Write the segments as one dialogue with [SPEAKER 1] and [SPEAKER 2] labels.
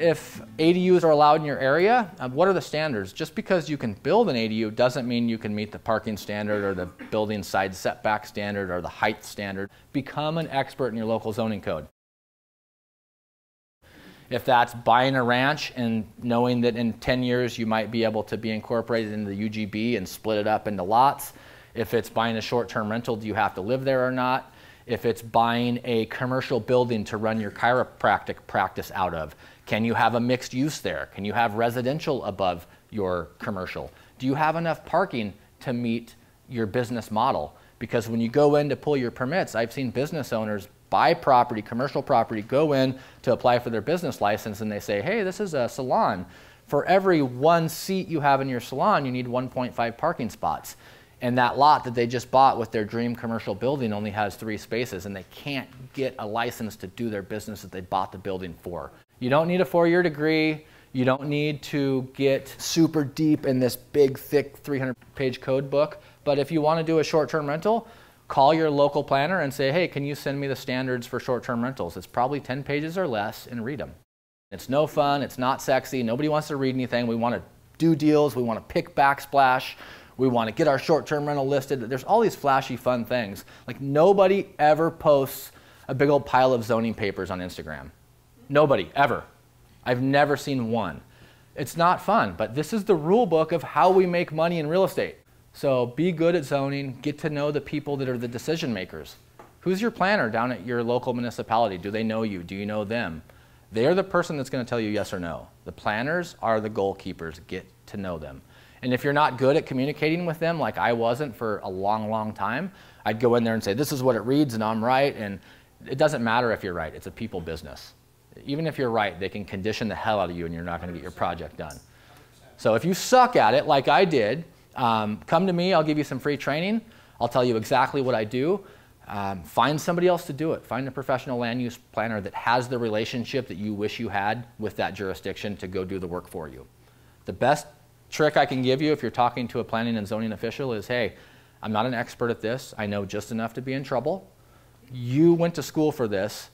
[SPEAKER 1] if ADUs are allowed in your area, what are the standards? Just because you can build an ADU doesn't mean you can meet the parking standard or the building side setback standard or the height standard. Become an expert in your local zoning code. If that's buying a ranch and knowing that in 10 years you might be able to be incorporated into the UGB and split it up into lots. If it's buying a short-term rental, do you have to live there or not? If it's buying a commercial building to run your chiropractic practice out of, can you have a mixed use there? Can you have residential above your commercial? Do you have enough parking to meet your business model? Because when you go in to pull your permits, I've seen business owners buy property, commercial property, go in to apply for their business license, and they say, hey, this is a salon. For every 1 seat you have in your salon, you need 1.5 parking spots. And that lot that they just bought with their dream commercial building only has 3 spaces, and they can't get a license to do their business that they bought the building for. You don't need a 4-year degree. You don't need to get super deep in this big, thick 300-page code book. But if you want to do a short-term rental, call your local planner and say, hey, can you send me the standards for short-term rentals? It's probably 10 pages or less, and read them. It's no fun. It's not sexy. Nobody wants to read anything. We want to do deals. We want to pick backsplash. We want to get our short-term rental listed. There's all these flashy, fun things. Like, nobody ever posts a big old pile of zoning papers on Instagram. Nobody, ever. I've never seen one. It's not fun, but this is the rule book of how we make money in real estate. So be good at zoning. Get to know the people that are the decision makers. Who's your planner down at your local municipality? Do they know you? Do you know them? They're the person that's going to tell you yes or no. The planners are the goalkeepers. Get to know them. And if you're not good at communicating with them, like I wasn't for a long, long time, I'd go in there and say, this is what it reads and I'm right. And it doesn't matter if you're right. It's a people business. Even if you're right, they can condition the hell out of you and you're not going to get your project done. So if you suck at it, like I did, come to me. I'll give you some free training. I'll tell you exactly what I do. Find somebody else to do it. Find a professional land use planner that has the relationship that you wish you had with that jurisdiction to go do the work for you. The best trick I can give you if you're talking to a planning and zoning official is, hey, I'm not an expert at this. I know just enough to be in trouble. You went to school for this.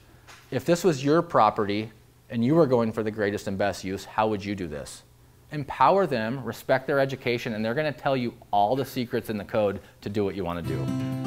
[SPEAKER 1] If this was your property and you were going for the greatest and best use, how would you do this? Empower them, respect their education, and they're going to tell you all the secrets in the code to do what you want to do.